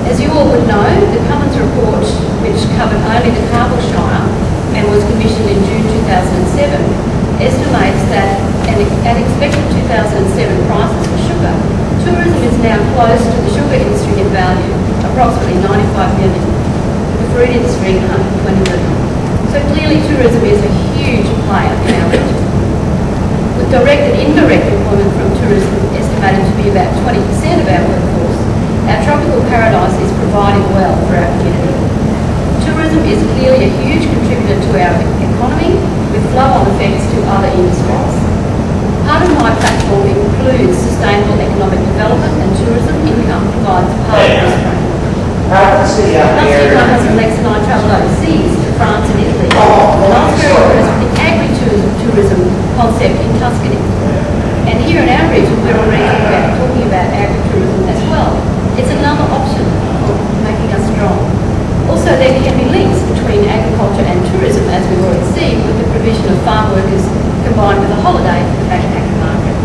As you all would know, the Cummins report, which covered only the Carville Shire and was commissioned in June 2007, estimates that at expected 2007 prices for sugar, tourism is now close to the sugar industry in value, approximately 95 million, the fruit industry 120 million. So clearly tourism is a huge player in our region. With direct and indirect employment from tourism estimated to be about 20% of our workforce, our tropical paradise is providing well for our community. Tourism is clearly a huge contributor to our economy, with flow-on effects to other industries. Part of my platform includes sustainable economic development, and tourism income provides part of this framework. Last year, my husband Lex and I travelled overseas to France and Italy, and I was very impressed with the agri-tourism concept in Tuscany. And here in our region, we're already talking about agri-tourism as well. It's another option of making us strong. Also, there can be links between agriculture and tourism, as we've already seen, with the provision of farm workers combined with a holiday for the backpacker market.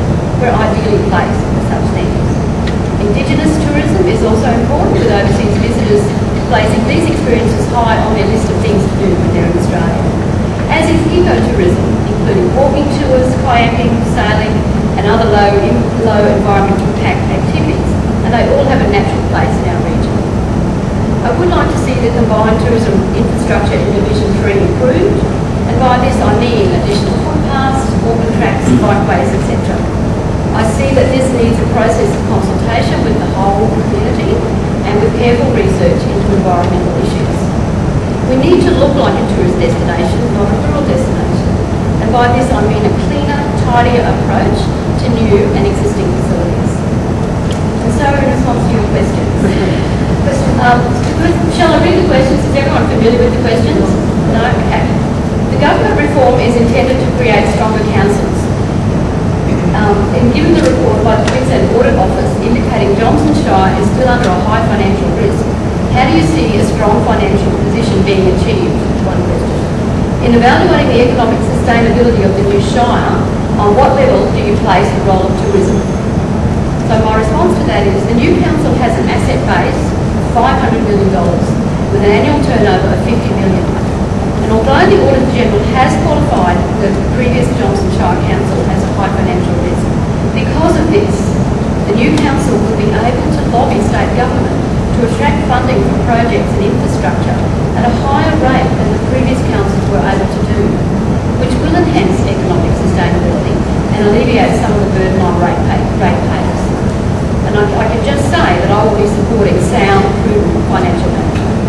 We're ideally placed for such things. Indigenous tourism is also important, with overseas visitors placing these experiences high on their list of things to do when they're in Australia. As is ecotourism, including walking tours, kayaking, sailing, and other low environment impact activities, and they all have a natural place in our region. I would like to see the combined tourism infrastructure in Division 3 improved, and by this I mean additional footpaths, walking tracks, bikeways, etc. I see that this needs a process of consultation with the whole community and with careful research into environmental issues. We need to look like a tourist destination, not a rural destination. And by this I mean a cleaner, tidier approach to new and existing facilities. And so in response to your questions, shall I read the questions? Is everyone familiar with the questions? No? Okay. The government reform is intended to create stronger councils. And given the report by the Queensland Audit Office indicating Johnson Shire is still under a high financial risk, how do you see a strong financial position being achieved? One question. In evaluating the economic sustainability of the new Shire, on what level do you place the role of tourism? So my response to that is the new council has an asset base of $500 million with an annual turnover of $50 million. And although the Auditor General has qualified the previous Johnson Shire Council as a high financial risk, because of this, the new council will be able to lobby state government to attract funding for projects and infrastructure at a higher rate than the previous councils were able to do, which will enhance economic sustainability and alleviate some of the burden on ratepayers. And I can just say that I will be supporting sound, prudent financial management.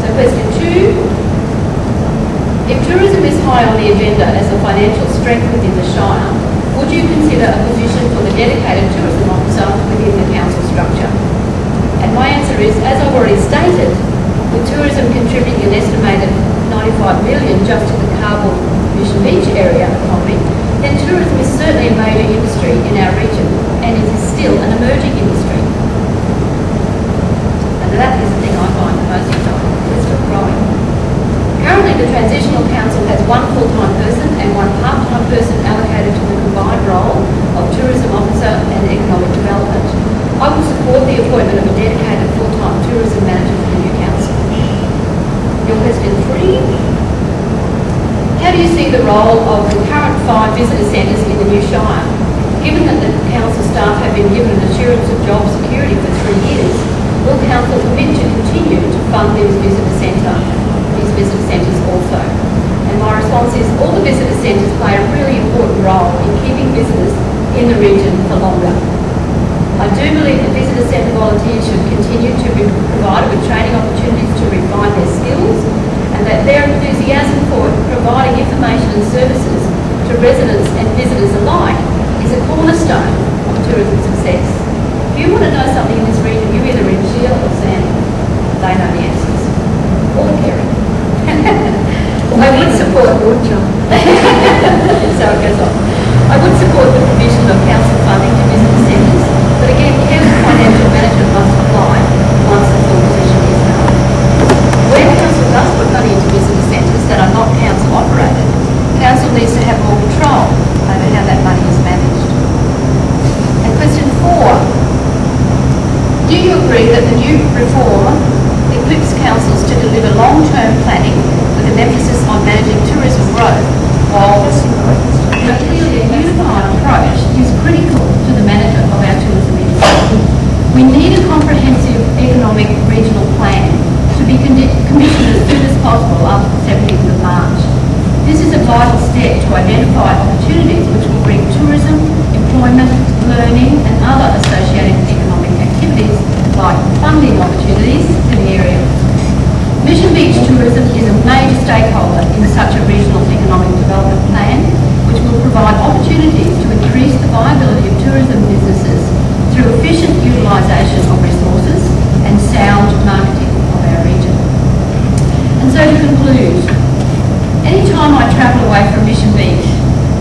So question 2. If tourism is high on the agenda as a financial strength within the Shire, would you consider a position for the dedicated tourism officer within the council structure? And my answer is, as I've already stated, with tourism contributing an estimated $95 million just to the Carville Mission Beach area economy, then tourism is certainly a major industry in our region, and it is still an emerging industry. And that is the thing I find the most exciting. We're still growing. Currently, the Transitional Council has one full-time person and one part-time person allocated to the combined role of Tourism Officer and Economic Development. I will support the appointment of a dedicated full-time tourism manager for the new council. Your question 3. How do you see the role of the current 5 visitor centres in the new Shire? Given that the council staff have been given an assurance of job security for 3 years, will council commit to continue to fund these visitor centres also? And my response is all the visitor centres play a really important role in keeping visitors in the region for longer. I do believe that visitor centre volunteers should continue to be provided with training opportunities to refine their skills, and that their enthusiasm for providing information and services to residents and visitors alike is a cornerstone of tourism success. If you want to know something in this region, you either read Sheila or Sam. They know the answers. Or Kerry. I would support so it goes on. I would support the provision of council funding to visitor centres, but again, careful financial management must apply once the full position is held. Where council does put money into visitor centres that are not council operated, council needs to have more control over how that money is managed. And question 4. Do you agree that the new reform equips councils to deliver long-term planning with an emphasis on managing tourism growth, while clearly a unified approach is critical to the management of our tourism industry? We need a comprehensive economic regional plan to be commissioned as soon as possible after the 17th of March. This is a vital step to identify opportunities which will bring tourism, employment, learning and other associated economic activities like funding opportunities to the area. Mission Beach Tourism is a major stakeholder in such a regional economic development plan, which will provide opportunities to increase the viability of tourism businesses through efficient utilisation of resources and sound marketing of our region. And so to conclude, any time I travel away from Mission Beach,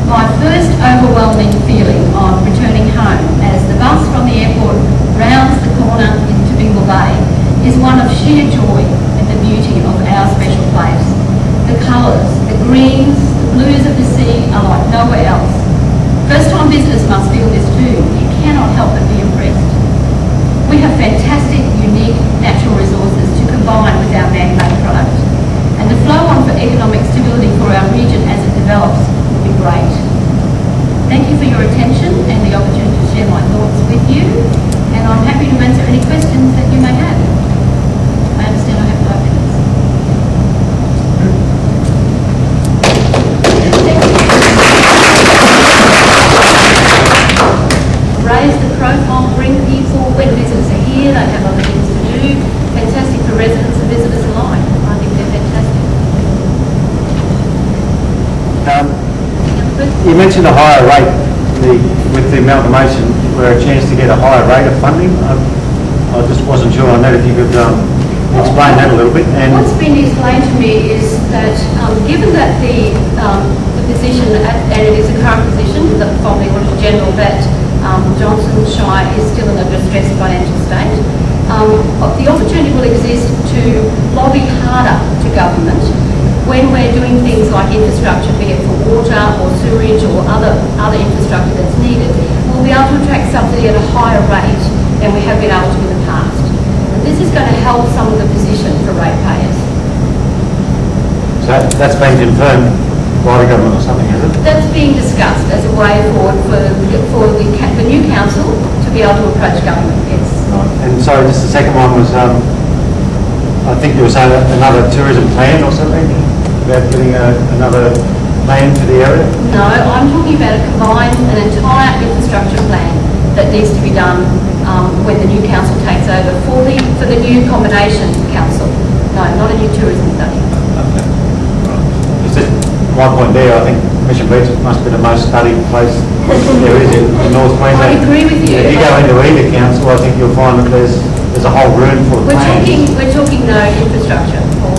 my first overwhelming feeling on returning home as the bus from the airport rounds the corner into Bingle Bay is one of sheer joy at the beauty of our special place. The colours, the greens, the blues of the sea are like nowhere else. First-time visitors must feel this too. You cannot help but be impressed. We have fantastic, unique natural resources to combine with our man-made product, and the flow on for economic stability for our region as it develops will be great. Thank you for your attention and the opportunity to share my thoughts with you, and I'm happy to answer any questions that you may have. I understand I have 5 minutes. Raise the profile, bring people, when visitors are here, they have other things to do. Fantastic for residents and visitors alike. I think they're fantastic. You mentioned a higher rate with the amalgamation, where a chance to get a higher rate of funding. I just wasn't sure on that, if you could explain that a little bit. And what's been explained to me is that given that the position, and it is a current position from the Auditor General, that Johnson Shire is still in a distressed financial state, the opportunity will exist to lobby harder to government when we're doing things like infrastructure, be it for water or sewerage or other infrastructure that's needed. We'll be able to attract subsidy at a higher rate than we have been able to in the past. And this is going to help some of the position for ratepayers. So that's been confirmed by the government or something, is it? That's being discussed as a way forward for the new council to be able to approach government, yes. Right. And so just the second one was, I think you were saying another tourism plan or something, about getting another plan for the area? No, I'm talking about an entire infrastructure plan that needs to be done when the new council takes over for the new combination council. No, not a new tourism study. Okay. Right. It's just my point there, I think Mission Beach must be the most studied place there is in North Queensland. I agree with you. If you go into either council, I think you'll find that there's a whole room full of plans. We're talking no infrastructure, Paul,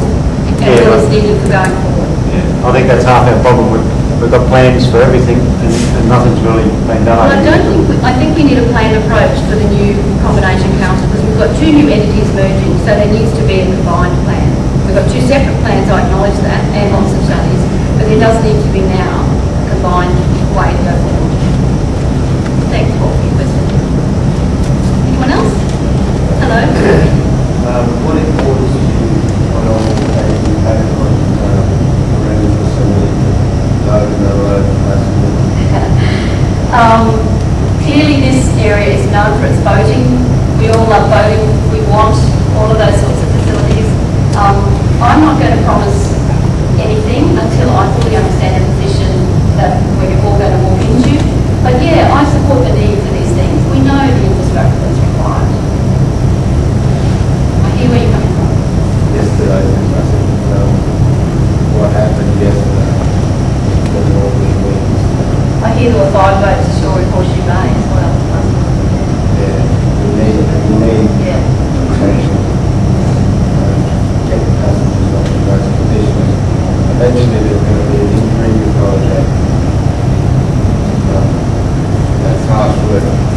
and what is needed for going forward. Yeah. I think that's half our problem. We've got plans for everything and nothing's really been done. Well, I think we need a planned approach for the new combination council, because we've got 2 new entities merging, so there needs to be a combined plan. We've got 2 separate plans, I acknowledge that, and lots of studies, but there does need to be now a combined way to go forward. Thanks, Paul, for your question. Anyone else? Hello. What importance do you put on taking paper around the facility to load and unload passengers? Clearly this area is known for its boating. We all love boating. We want all of those sorts of facilities. I'm not going to promise anything until I fully understand the position that we're all going to walk into. But yeah, I support the need for these things. We know the infrastructure that's required. I hear where you're coming from. Yesterday, I think what happened yesterday was all the winds. I hear there were 5 boats ashore in Horseshoe Bay as well. Yeah, we need Yeah. attention. Get the passengers off the boats conditions. Eventually there's going to be an injury because that's harsh work.